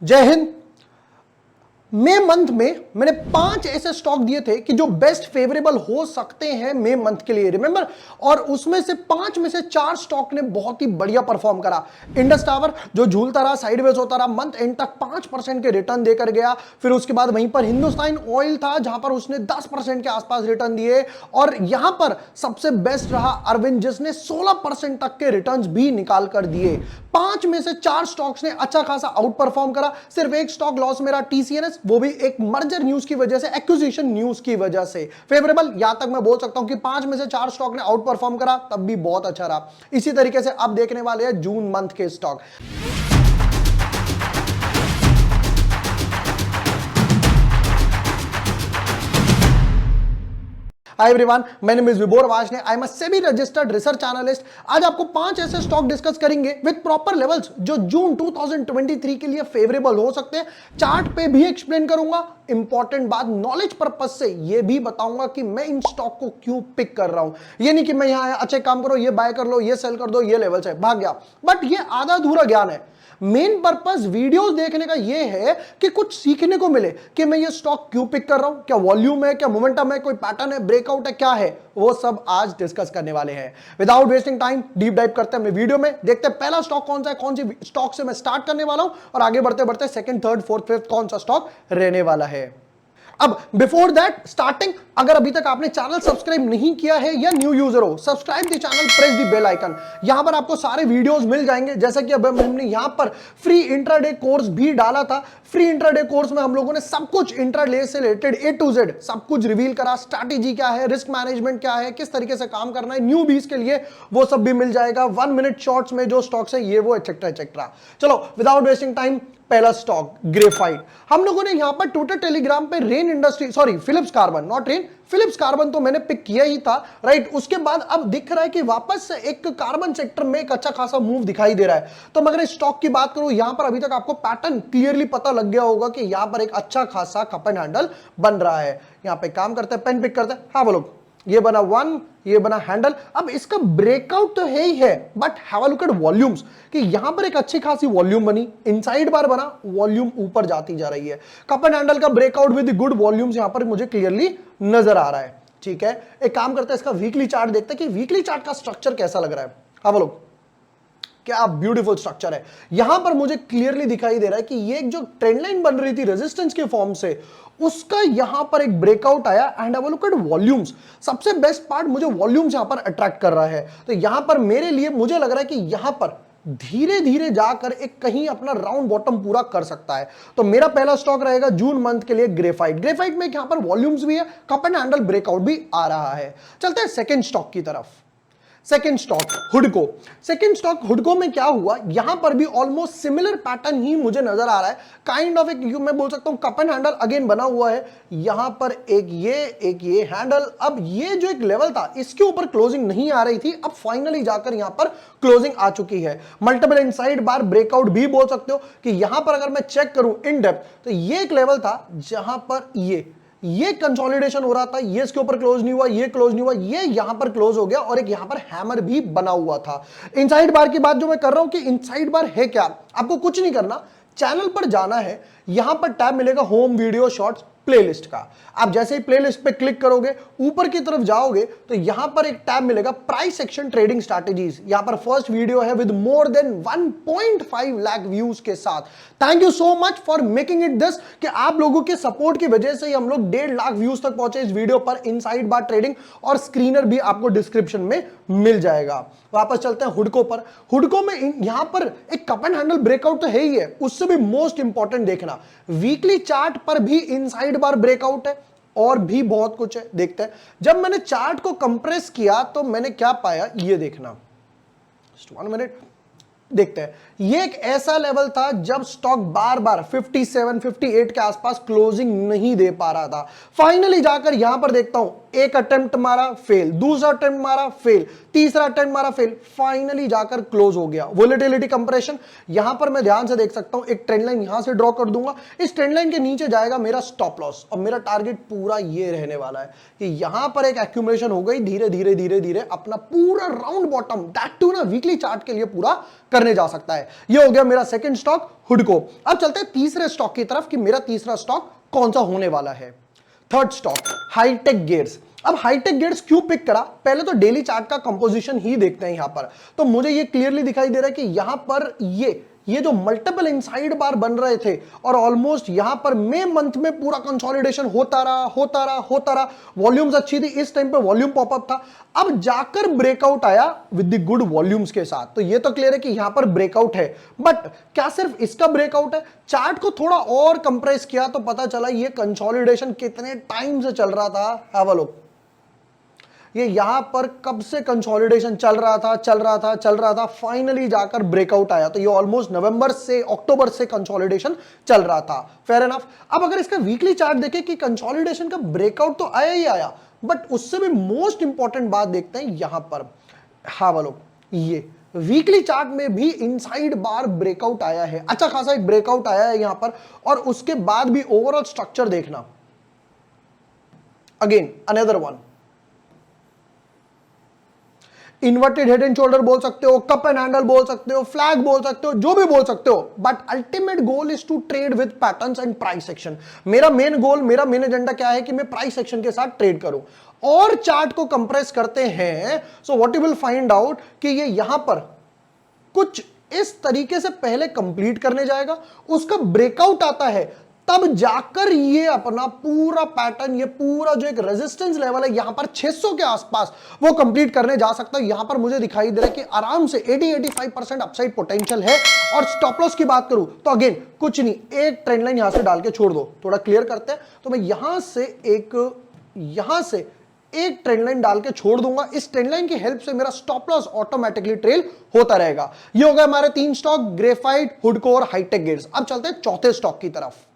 जय हिंद। मई मंथ में मैंने 5 ऐसे स्टॉक दिए थे कि जो बेस्ट फेवरेबल हो सकते हैं मई मंथ के लिए, रिमेंबर। और उसमें से 5 में से 4 स्टॉक ने बहुत ही बढ़िया परफॉर्म करा। इंडस टावर जो झूलता रहा, साइडवेज होता रहा, मंथ एंड तक 5% के रिटर्न देकर गया। फिर उसके बाद वहीं पर हिंदुस्तान ऑयल था जहां पर उसने 10% के आसपास रिटर्न दिए। और यहां पर सबसे बेस्ट रहा अरविंद जिसने 16% तक के रिटर्न्स भी निकाल कर दिए। 5 में से 4 स्टॉक्स ने अच्छा खासा आउट परफॉर्म करा। सिर्फ एक स्टॉक लॉस मेरा टीसीएनएस, वो भी एक मर्जर न्यूज की वजह से, एक्विजिशन न्यूज की वजह से। फेवरेबल यहां तक मैं बोल सकता हूं कि 5 में से 4 स्टॉक ने आउट परफॉर्म करा, तब भी बहुत अच्छा रहा। इसी तरीके से अब देखने वाले हैं जून मंथ के stock. Hi everyone, my name is Vibhor Wajne. I am a SEBI registered research analyst. आज आपको 5 ऐसे स्टॉक डिस्कस करेंगे विद प्रॉपर लेवल्स जो जून 2023 के लिए फेवरेबल हो सकते हैं। चार्ट पे भी एक्सप्लेन करूंगा। इंपॉर्टेंट बात, नॉलेज पर्पज से ये भी बताऊंगा कि मैं इन स्टॉक को क्यों पिक कर रहा हूं। ये नहीं कि मैं यहां आया, अच्छे काम करो, ये बाय कर लो, ये सेल कर दो, ये लेवल से भाग गया। बट ये आधा अधूरा ज्ञान है। मेन पर्पस वीडियोस देखने का यह है कि कुछ सीखने को मिले कि मैं ये स्टॉक क्यों पिक कर रहा हूं, क्या वॉल्यूम है, क्या मोमेंटम है, कोई पैटर्न है, ब्रेकआउट है, क्या है, वो सब आज डिस्कस करने वाले हैं। Without wasting time deep dive करते हैं वीडियो में। देखते हैं पहला स्टॉक कौन सा है, कौन सी स्टॉक से मैं स्टार्ट करने वाला हूं, और आगे बढ़ते बढ़ते सेकंड, थर्ड, फोर्थ, फिफ्थ कौन सा स्टॉक रहने वाला है। अब बिफोर दैट स्टार्टिंग, अगर अभी तक आपने चैनल सब्सक्राइब नहीं किया है या न्यू यूजर हो, subscribe the channel, press the bell icon. यहां पर आपको सारे वीडियोस मिल जाएंगे। जैसा कि अब हमने यहां पर फ्री इंट्राडे कोर्स भी डाला था। फ्री इंट्राडे कोर्स में हम लोगों ने सब कुछ इंट्राडे से रिलेटेड ए टू जेड सब कुछ रिवील करा। स्ट्रैटेजी क्या है, रिस्क मैनेजमेंट क्या है, किस तरीके से काम करना है न्यू बीस के लिए, वो सब भी मिल जाएगा। 1 मिनट शॉर्ट्स में जो स्टॉक्स है ये वो एक्सेट्रा एक्सेट्रा। चलो विदाउट वेस्टिंग टाइम, पहला स्टॉक ग्रेफाइट। हम लोगों ने यहां पर ट्विटर टेलीग्राम पे Rain Industry, sorry Phillips Carbon, not Rain, Phillips Carbon तो मैंने पिक किया ही था, राइट। उसके बाद अब दिख रहा है कि वापस से एक कार्बन सेक्टर में एक अच्छा खासा मूव दिखाई दे रहा है। तो मगर इस स्टॉक की बात करूं, यहां पर अभी तक आपको पैटर्न क्लियरली पता लग गया होगा कि यहां पर एक अच्छा खासा कप एंड हैंडल बन रहा है। यहां पे काम करते हैं, पेन पिक करते हैं। हाँ बोलो, ये बना 1, ये बना हैंडल। अब इसका ब्रेकआउट तो है ही है, but have a look at volumes कि यहां पर एक अच्छी खासी वॉल्यूम बनी, इनसाइड बार बना, वॉल्यूम ऊपर जाती जा रही है। कप एंड हैंडल का ब्रेकआउट विद गुड वॉल्यूम्स यहां पर मुझे क्लियरली नजर आ रहा है। ठीक है, एक काम करते हैं, इसका वीकली चार्ट देखते हैं कि वीकली चार्ट का स्ट्रक्चर कैसा लग रहा है। हाँ बोलो, क्या ब्यूटीफुल स्ट्रक्चर है। यहां पर मुझे क्लियरली दिखाई दे रहा है कि ये एक जो ट्रेंड लाइन बन रही थी रेजिस्टेंस के फॉर्म से, उसका यहां पर एक ब्रेकआउट आया। And have a look at volumes. सबसे बेस्ट पार्ट मुझे वॉल्यूम्स यहां पर अट्रैक्ट कर रहा है। तो यहां पर मेरे लिए मुझे लग रहा है कि यहां पर धीरे धीरे जाकर एक कहीं अपना राउंड बॉटम पूरा कर सकता है। तो मेरा पहला स्टॉक रहेगा जून मंथ के लिए ग्रेफाइट। ग्रेफाइट में यहां पर वॉल्यूम्स भी है, कप एंड हैंडल ब्रेकआउट भी आ रहा है। चलते हैं सेकंड स्टॉक की तरफ। सेकेंड स्टॉक हुडको। सेकेंड स्टॉक हुडको में क्या हुआ, यहां पर भी ऑलमोस्ट सिमिलर पैटर्न ही मुझे नजर आ रहा है। काइंड ऑफ एक मैं बोल सकता हूं कप एंड हैंडल अगेन बना हुआ है। यहां पर एक ये हैंडल। अब ये जो एक लेवल था इसके ऊपर क्लोजिंग नहीं आ रही थी, अब फाइनली जाकर यहां पर क्लोजिंग आ चुकी है। मल्टीपल इनसाइड बार ब्रेकआउट भी बोल सकते हो कि यहां पर अगर मैं चेक करूं इन डेप्थ, तो ये एक लेवल था जहां पर ये कंसोलिडेशन हो रहा था, ये इसके ऊपर क्लोज नहीं हुआ, ये क्लोज नहीं हुआ, ये यहां पर क्लोज हो गया, और एक यहां पर हैमर भी बना हुआ था। इनसाइड बार की बात जो मैं कर रहा हूं कि इनसाइड बार है क्या, आपको कुछ नहीं करना, चैनल पर जाना है। यहां पर टैब मिलेगा होम वीडियो शॉर्ट्स प्लेलिस्ट का। आप जैसे ही प्लेलिस्ट पे क्लिक करोगे, ऊपर की तरफ जाओगे, तो यहां पर एक टैब मिलेगा प्राइस सेक्शन ट्रेडिंग स्ट्रैटेजीज। यहां पर फर्स्ट वीडियो है with more than 1.5 lakh views के साथ। Thank you so much for making it this, कि आप लोगों के सपोर्ट की वजह से हम लोग 1.5 लाख व्यूज तक पहुंचे इस वीडियो पर। इनसाइड बार ट्रेडिंग और स्क्रीनर भी आपको डिस्क्रिप्शन में मिल जाएगा। वापस चलते हैं हुडको पर। हुडको में यहां पर एक कप एंड हैंडल ब्रेकआउट तो है ही है, उससे भी मोस्ट इंपॉर्टेंट देखना, वीकली चार्ट पर भी इनसाइड बार ब्रेकआउट है, और भी बहुत कुछ है। देखते हैं, जब मैंने चार्ट को कंप्रेस किया तो मैंने क्या पाया, ये देखना। 1 मिनट, देखते हैं। ये एक ऐसा लेवल था जब स्टॉक बार बार 57, 58 के आसपास क्लोजिंग नहीं दे पा रहा था। फाइनली जाकर यहां पर देखता हूं एक अटेम्प्ट मारा फेल, दूसरा अटेम्प्ट मारा फेल, तीसरा अटेम्प्ट मारा फेल, फाइनली जाकर क्लोज हो गया। वोलेटिलिटी कंप्रेशन, यहां पर मैं ध्यान से देख सकता हूं, एक ट्रेंड लाइन यहां से ड्रॉ कर दूंगा, इस ट्रेंड लाइन के नीचे जाएगा मेरा स्टॉप लॉस और मेरा टारगेट पूरा ये रहने वाला है कि यहां पर एक एक्यूमुलेशन हो गई, धीरे धीरे धीरे धीरे अपना पूरा राउंड बॉटम, दैट टू ना वीकली चार्ट के लिए पूरा करने जा सकता है। ये हो गया मेरा सेकंड स्टॉक हुडको। अब चलते हैं तीसरे स्टॉक की तरफ कि मेरा तीसरा स्टॉक कौन सा होने वाला है। Third stock Hitech Gears. अब हाईटेक गियर्स क्यों पिक करा, पहले तो डेली चार्ट का कंपोजिशन ही देखते हैं। यहां पर तो मुझे ये क्लियरली दिखाई दे रहा है कि यहां पर ये जो मल्टीपल इनसाइड बार बन रहे थे और ऑलमोस्ट यहां पर मई मंथ में पूरा कंसोलिडेशन होता रहा, वॉल्यूम्स अच्छी थी, इस टाइम पे वॉल्यूम पॉपअप था, अब जाकर ब्रेकआउट आया विद द गुड वॉल्यूम्स के साथ। तो ये तो क्लियर है कि यहां पर ब्रेकआउट है, बट क्या सिर्फ इसका ब्रेकआउट है? चार्ट को थोड़ा और कंप्रेस किया तो पता चला ये कंसोलिडेशन कितने टाइम से चल रहा था। हैव अ लुक, ये यहां पर कब से कंसोलिडेशन चल रहा था, फाइनली जाकर ब्रेकआउट आया। तो ये ऑलमोस्ट नवंबर से अक्टूबर से कंसोलिडेशन चल रहा था। Fair enough. अब अगर इसका वीकली चार्ट देखें कि कंसोलिडेशन का ब्रेकआउट तो आया ही आया, बट उससे भी मोस्ट इंपॉर्टेंट बात देखते हैं यहां पर। हाँ वालों, ये वीकली चार्ट में भी इनसाइड बार ब्रेकआउट आया है, अच्छा खासा एक ब्रेकआउट आया है यहां पर, और उसके बाद भी ओवरऑल स्ट्रक्चर देखना, again another one, inverted head and shoulder बोल सकते हो, कप एंड हैंडल बोल सकते हो, फ्लैग बोल सकते हो, जो भी बोल सकते हो, but ultimate goal is to trade with patterns and price action. मेरा मेन गोल, मेरा मेन एजेंडा क्या है कि मैं प्राइस एक्शन के साथ ट्रेड करूं और चार्ट को कंप्रेस करते हैं। So what you will find out कि ये यहां पर कुछ इस तरीके से पहले कंप्लीट करने जाएगा, उसका ब्रेकआउट आता है, तब जाकर ये अपना पूरा पैटर्न, ये पूरा जो एक रेजिस्टेंस लेवल है यहां पर 600 के आसपास, वो कंप्लीट करने जा सकता है। यहां पर मुझे दिखाई दे रहा है कि आराम से 80-85% अपसाइड पोटेंशियल है। और स्टॉप लॉस की बात करूं तो अगेन कुछ नहीं, एक ट्रेंड लाइन यहां से डाल के छोड़ दो, थोड़ा क्लियर करते हैं। तो मैं यहां से एक ट्रेंड लाइन डाल के छोड़ दूंगा, इस ट्रेंड लाइन की हेल्प से मेरा स्टॉप लॉस ऑटोमेटिकली ट्रेल होता रहेगा। ये हो गया हमारे 3 स्टॉक, ग्रेफाइट, हुडको और हाईटेक गियर्स। अब चलते हैं चौथे स्टॉक की तरफ।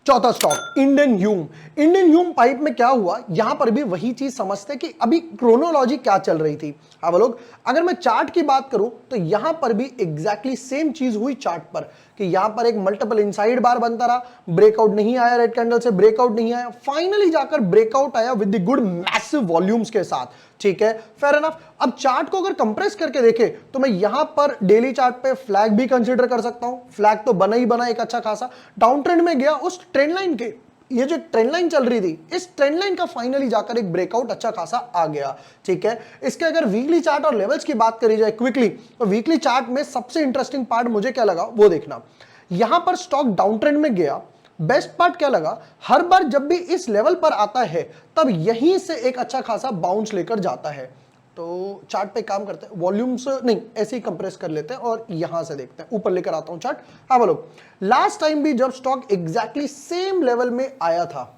चौथा stock Indian Hume. Indian Hume pipe में क्या हुआ, यहां पर भी वही चीज समझते कि अभी क्रोनोलॉजी क्या चल रही थी। अब लोग, अगर मैं चार्ट की बात करूं तो यहां पर भी एग्जैक्टली सेम चीज हुई चार्ट पर कि यहां पर एक मल्टीपल इनसाइड बार बनता रहा, ब्रेकआउट नहीं आया, रेड कैंडल से ब्रेकआउट नहीं आया, फाइनली जाकर ब्रेकआउट आया with the good massive volumes के साथ। ठीक है, फेयर एनफ। अब चार्ट को अगर कंप्रेस करके देखें तो मैं यहां पर डेली चार्ट पे फ्लैग भी कंसीडर कर सकता हूं, फ्लैग तो बना ही बना एक अच्छा खासा, डाउन ट्रेंड में गया, उस ट्रेंड लाइन के, ये जो ट्रेंड लाइन चल रही थी, इस ट्रेंड लाइन का फाइनली जाकर एक ब्रेकआउट अच्छा खासा आ गया। ठीक है, इसके अगर वीकली चार्ट और लेवल्स की बात करी जाए क्विकली, तो वीकली चार्ट में सबसे इंटरेस्टिंग पार्ट मुझे क्या लगा वो देखना। यहां पर स्टॉक डाउन ट्रेंड में गया, बेस्ट पार्ट क्या लगा, हर बार जब भी इस लेवल पर आता है तब यहीं से एक अच्छा खासा बाउंस लेकर जाता है। तो चार्ट पे काम करते हैं, वॉल्यूम्स नहीं ऐसे ही कंप्रेस कर लेते हैं और यहां से देखते हैं, ऊपर लेकर आता हूं चार्ट। हाँ बोलो, लास्ट टाइम भी जब स्टॉक एग्जैक्टली सेम लेवल में आया था,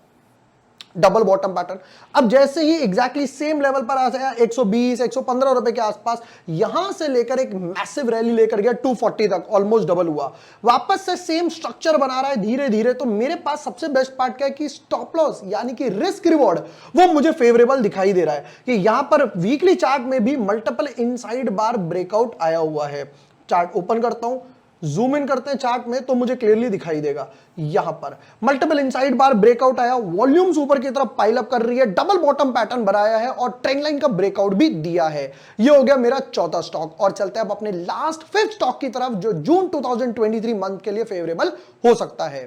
डबल बॉटम पैटर्न, अब जैसे ही एग्जैक्टली सेम लेवल पर आ गया 120 115 रुपए के आसपास, यहां से लेकर एक मैसिव रैली लेकर गया 240 तक, ऑलमोस्ट डबल हुआ, वापस से सेम स्ट्रक्चर बना रहा है धीरे धीरे। तो मेरे पास सबसे बेस्ट पार्ट क्या है कि स्टॉप लॉस यानी कि रिस्क रिवॉर्ड वो मुझे फेवरेबल दिखाई दे रहा है कि यहां पर वीकली चार्ट में भी मल्टीपल इनसाइड बार ब्रेकआउट आया हुआ है। चार्ट ओपन करता हूं, जूम इन करते हैं चार्ट में तो मुझे क्लियरली दिखाई देगा, यहां पर मल्टीपल इनसाइड बार ब्रेकआउट आया, वॉल्यूम्स ऊपर की तरफ पाइल अप कर रही है, डबल बॉटम पैटर्न बनाया है और ट्रेंड लाइन का ब्रेकआउट भी दिया है। ये हो गया मेरा चौथा स्टॉक। और चलते हैं अब अपने लास्ट 5th स्टॉक की तरफ जो जून 2023 मंथ के लिए फेवरेबल हो सकता है।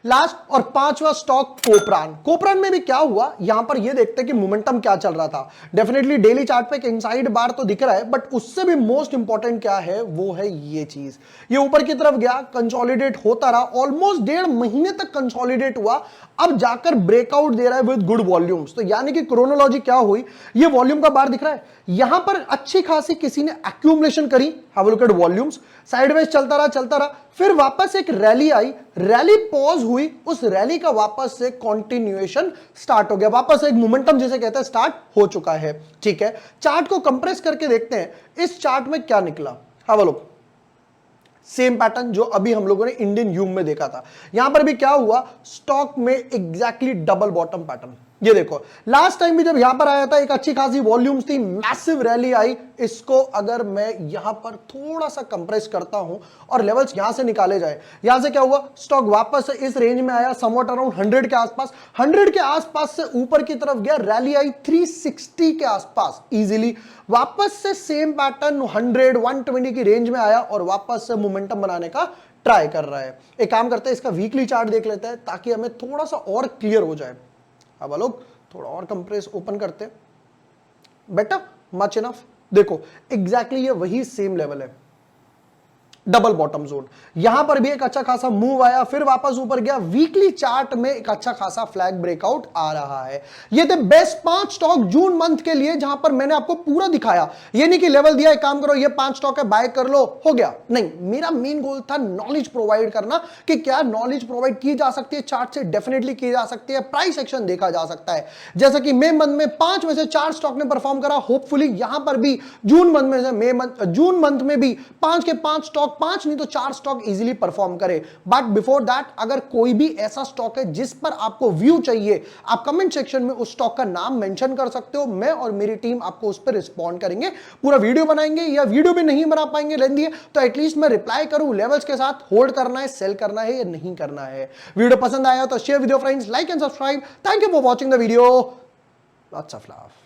लास्ट और 5वां स्टॉक कोपरान। कोपरान में भी क्या हुआ, यहां पर ये देखते हैं कि मोमेंटम क्या चल रहा था। डेफिनेटली डेली चार्ट पे एक इनसाइड बार तो दिख रहा है, बट उससे भी मोस्ट इंपॉर्टेंट क्या है वो है ये चीज, ये ऊपर की तरफ गया, कंसोलिडेट होता रहा, ऑलमोस्ट 1.5 महीने तक कंसोलिडेट हुआ, अब जाकर ब्रेकआउट दे रहा है विद गुड वॉल्यूम्स। तो यानी कि क्रोनोलॉजी क्या हुई, ये वॉल्यूम का बार दिख रहा है, यहां पर अच्छी खासी किसी ने एक्यूमुलेशन करी, have a look at volumes, sideways चलता रहा, फिर वापस एक रैली आई, रैली पॉज हुई, उस रैली का वापस से कंटिन्यूएशन स्टार्ट हो गया, वापस एक मोमेंटम जिसे कहते हैं स्टार्ट हो चुका है। ठीक है, चार्ट को कंप्रेस करके देखते हैं इस चार्ट में क्या निकला। Have a look, same pattern जो अभी हम लोगों ने इंडियन ह्यूम में देखा था, यहां पर भी क्या हुआ, स्टॉक में एग्जैक्टली डबल बॉटम पैटर्न, ये देखो लास्ट टाइम भी जब यहां पर आया था एक अच्छी खासी वॉल्यूम्स थी, मैसिव रैली आई। इसको अगर मैं यहां पर थोड़ा सा कंप्रेस करता हूं और लेवल्स यहां से निकाले जाए, यहां से क्या हुआ, स्टॉक वापस इस रेंज में आया समवट अराउंड 100 के आसपास, 100 के आसपास से ऊपर की तरफ गया, रैली आई 360 के आसपास इजीली, वापस से सेम पैटर्न 100 120 की रेंज में आया और वापस से मोमेंटम बनाने का ट्राई कर रहा है। एक काम करते हैं, इसका वीकली चार्ट देख लेते हैं ताकि हमें थोड़ा सा और क्लियर हो जाए। अब लोग थोड़ा और कंप्रेस ओपन करते, बेटर मच इनफ। देखो एग्जैक्टली ये वही सेम लेवल है, डबल बॉटम जोन। यहां पर भी एक अच्छा खासा मूव आया, फिर वापस ऊपर गया, वीकली चार्ट में एक अच्छा खासा फ्लैग ब्रेकआउट आ रहा है। ये थे बेस्ट 5 स्टॉक जून मंथ के लिए, जहां पर मैंने आपको पूरा दिखाया। ये नहीं कि लेवल दिया, एक काम करो ये 5 स्टॉक है बाय कर लो हो गया, नहीं, मेरा मेन गोल था नॉलेज प्रोवाइड करना कि क्या नॉलेज प्रोवाइड की जा सकती है चार्ट से, डेफिनेटली की जा सकती है, प्राइस एक्शन देखा जा सकता है। जैसा कि मई मंथ में 5 में से 4 स्टॉक ने परफॉर्म करा, होपफुली यहां पर भी जून मंथ में से जून मंथ में भी 5 के 5 स्टॉक, 5 नहीं तो 4 स्टॉक इजीली परफॉर्म करे। बट बिफोर दैट अगर कोई भी ऐसा स्टॉक है जिस पर आपको व्यू चाहिए, आप कमेंट सेक्शन में उस स्टॉक का नाम मेंशन कर सकते हो, मैं और मेरी टीम आपको उस पर रिस्पॉन्ड करेंगे, पूरा वीडियो बनाएंगे, या वीडियो भी नहीं बना पाएंगे लेंदी है तो एटलीस्ट मैं रिप्लाई करूं लेवल्स के साथ, होल्ड करना है, सेल करना है या नहीं करना है। वीडियो पसंद आया तो share with your friends, like and subscribe. Thank you for watching the video, lots of love.